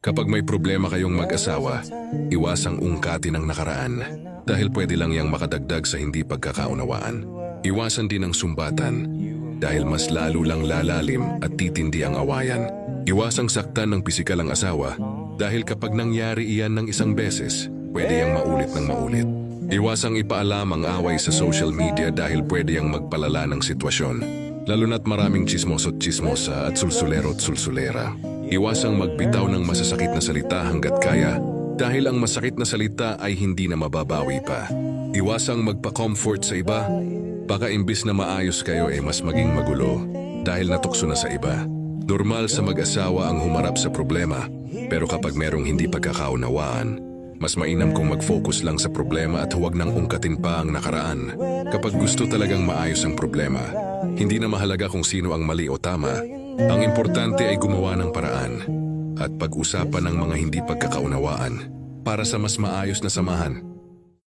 Kapag may problema kayong mag-asawa, iwasang ungkatin ang nakaraan dahil pwede lang yang makadagdag sa hindi pagkakaunawaan. Iwasan din ang sumbatan dahil mas lalo lang lalalim at titindi ang awayan. Iwasang saktan ng pisikal ang asawa dahil kapag nangyari iyan ng isang beses, pwede yang maulit ng maulit. Iwasang ipaalam ang away sa social media dahil pwede yang magpalala ng sitwasyon. Lalo na't maraming chismoso't chismosa at sulsulero't sulsulera. Iwasang magbitaw ng masasakit na salita hanggat kaya dahil ang masakit na salita ay hindi na mababawi pa. Iwasang magpa-comfort sa iba, baka imbis na maayos kayo ay mas maging magulo dahil natukso na sa iba. Normal sa mag-asawa ang humarap sa problema, pero kapag merong hindi pagkakaunawaan, mas mainam kung mag-focus lang sa problema at huwag nang ungkatin pa ang nakaraan. Kapag gusto talagang maayos ang problema, hindi na mahalaga kung sino ang mali o tama. Ang importante ay gumawa ng paraan at pag-usapan ng mga hindi pagkakaunawaan para sa mas maayos na samahan.